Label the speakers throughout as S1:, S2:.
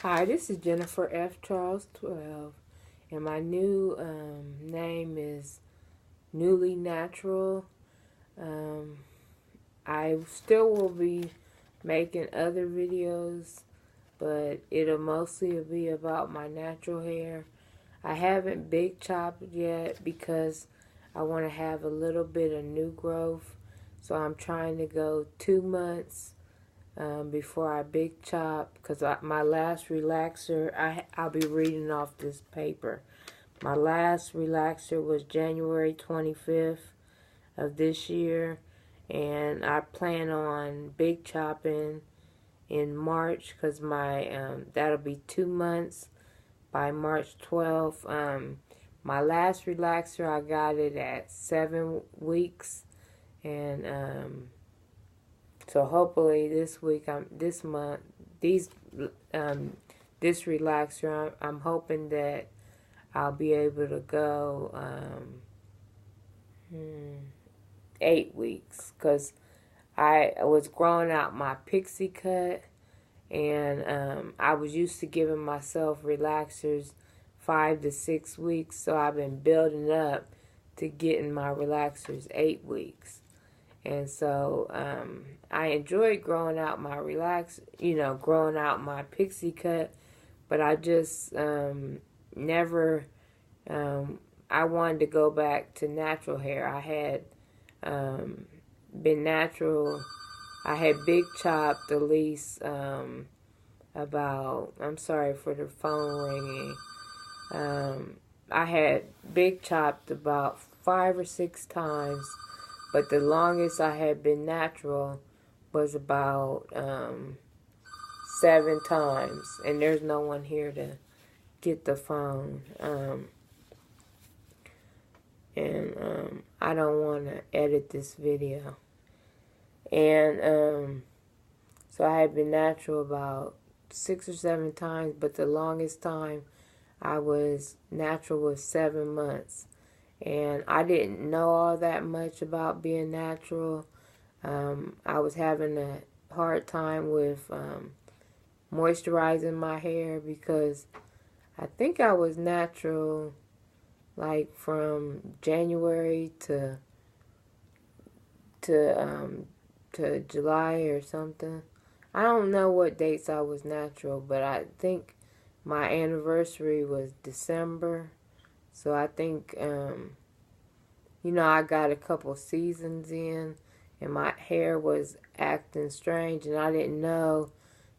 S1: Hi, this is Jennifer fcharles12, and my new name is Newly Natural. I still will be making other videos, but it'll mostly be about my natural hair. I haven't big chopped yet because I want to have a little bit of new growth, so I'm trying to go 2 months before I big chop, because my last relaxer, I'll be reading off this paper. My last relaxer was January 25th of this year, and I plan on big chopping in March, because my that'll be 2 months by March 12th. My last relaxer, I got it at 7 weeks, and so hopefully this relaxer, I'm hoping that I'll be able to go 8 weeks, because I was growing out my pixie cut, and I was used to giving myself relaxers 5 to 6 weeks, so I've been building up to getting my relaxers 8 weeks. And so I enjoyed growing out my growing out my pixie cut, but I just never, I wanted to go back to natural hair. I had been natural, I had big chopped at least about, I'm sorry for the phone ringing, I had big chopped about 5 or 6 times. But the longest I had been natural was about 7 times. And there's no one here to get the phone. I don't want to edit this video. And so I had been natural about 6 or 7 times. But the longest time I was natural was 7 months. And I didn't know all that much about being natural. I was having a hard time with moisturizing my hair, because I think I was natural like from January to July or something. I don't know what dates I was natural, but I think my anniversary was December. So I think, I got a couple seasons in, and my hair was acting strange, and I didn't know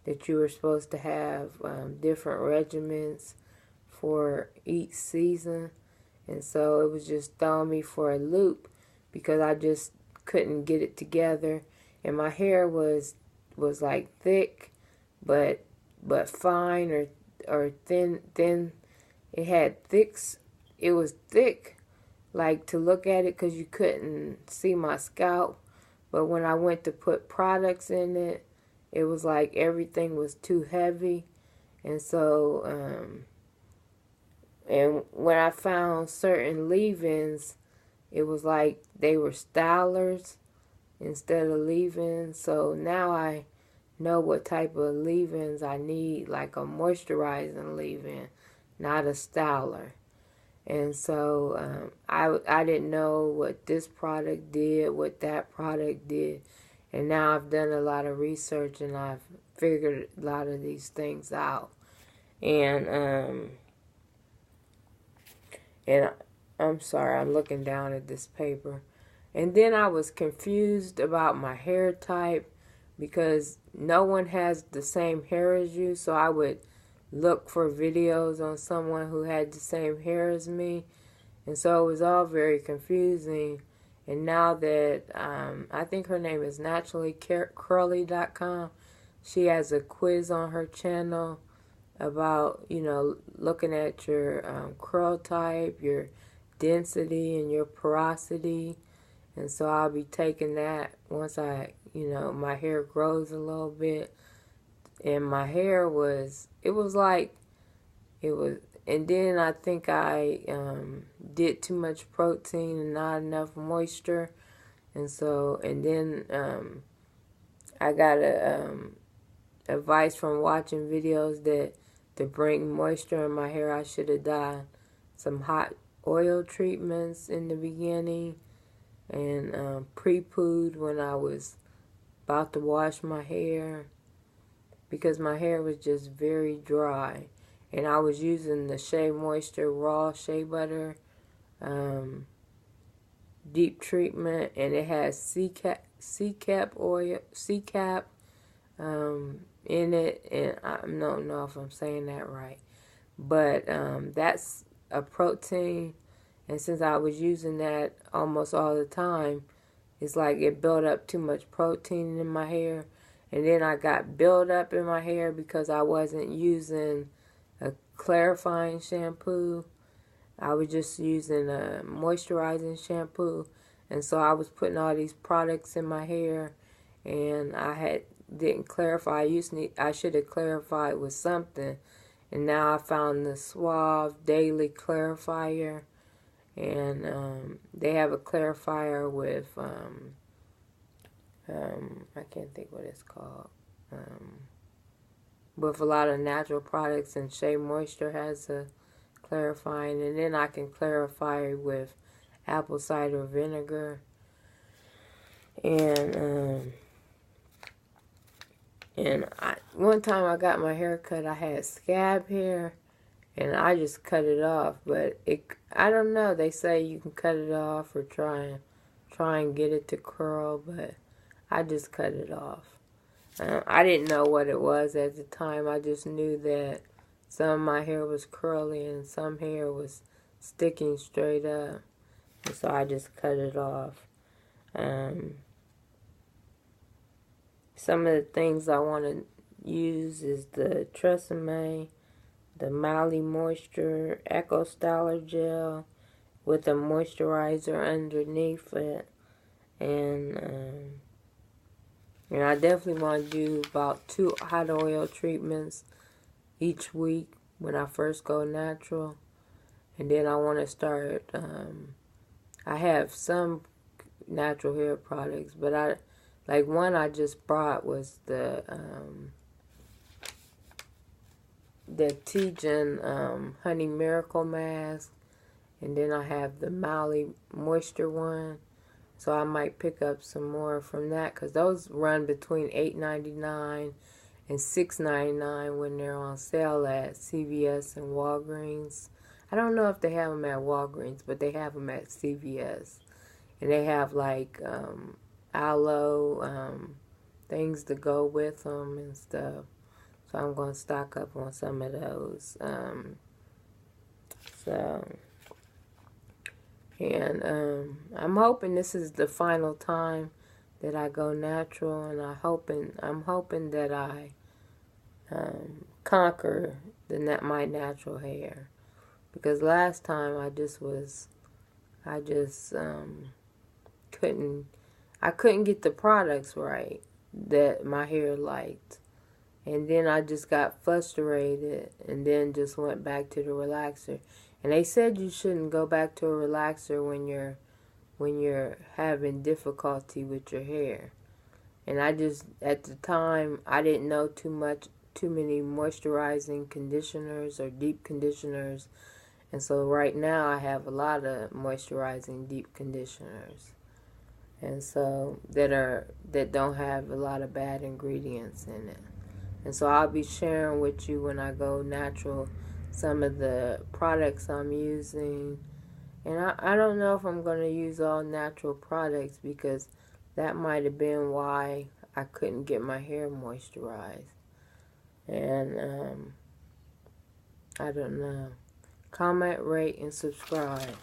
S1: that you were supposed to have different regimens for each season. And so it was just throwing me for a loop, because I just couldn't get it together. And my hair was like thick, but fine or thin. It had it was thick, like to look at it, because you couldn't see my scalp. But when I went to put products in it, it was like everything was too heavy. And so, and when I found certain leave-ins, it was like they were stylers instead of leave-ins. So now I know what type of leave-ins I need, like a moisturizing leave-in, not a styler. And so I didn't know what this product did, what that product did. And now I've done a lot of research, and I've figured a lot of these things out. And I'm sorry, I'm looking down at this paper. And then I was confused about my hair type, because no one has the same hair as you. So I would look for videos on someone who had the same hair as me, and so it was all very confusing. And now that I think her name is naturallycurly.com, she has a quiz on her channel about looking at your curl type, your density, and your porosity. And so I'll be taking that once my hair grows a little bit. And my hair and then I think I did too much protein and not enough moisture. And then I got advice from watching videos that to bring moisture in my hair, I should have done some hot oil treatments in the beginning and pre-pooed when I was about to wash my hair, because my hair was just very dry. And I was using the Shea Moisture Raw Shea Butter deep treatment, and it has C-cap oil, C-cap in it, and I don't know if I'm saying that right, but that's a protein, and since I was using that almost all the time, it's like it built up too much protein in my hair, and then I got built-up in my hair because I wasn't using a clarifying shampoo. I was just using a moisturizing shampoo, and so I was putting all these products in my hair, and I didn't clarify. I should have clarified with something, and now I found the Suave Daily Clarifier, and they have a clarifier with I can't think what it's called, with a lot of natural products, and Shea Moisture has a clarifying, and then I can clarify with apple cider vinegar. And one time I got my hair cut, I had scab hair, and I just cut it off. But I don't know. They say you can cut it off or try and get it to curl, but I just cut it off. I didn't know what it was at the time. I just knew that some of my hair was curly and some hair was sticking straight up, and so I just cut it off. Some of the things I want to use is the Tresemme, the Mali Moisture Echo Styler Gel with a moisturizer underneath it, and I definitely want to do about 2 hot oil treatments each week when I first go natural. And then I want to start, I have some natural hair products, but like one I just brought was the Tejan Honey Miracle Mask, and then I have the Mali Moisture one. So I might pick up some more from that, because those run between $8.99 and $6.99 when they're on sale at CVS and Walgreens. I don't know if they have them at Walgreens, but they have them at CVS. And they have like aloe things to go with them and stuff. So I'm going to stock up on some of those. I'm hoping this is the final time that I go natural, and I'm hoping that I conquer my natural hair, because last time I couldn't get the products right that my hair liked, and then I just got frustrated and then just went back to the relaxer. And they said you shouldn't go back to a relaxer when you're having difficulty with your hair. And at the time, I didn't know too many moisturizing conditioners or deep conditioners. And so right now I have a lot of moisturizing deep conditioners. And so that don't have a lot of bad ingredients in it. And so I'll be sharing with you when I go natural some of the products I'm using. And I don't know if I'm going to use all natural products, because that might have been why I couldn't get my hair moisturized. And I don't know. Comment, rate, and subscribe.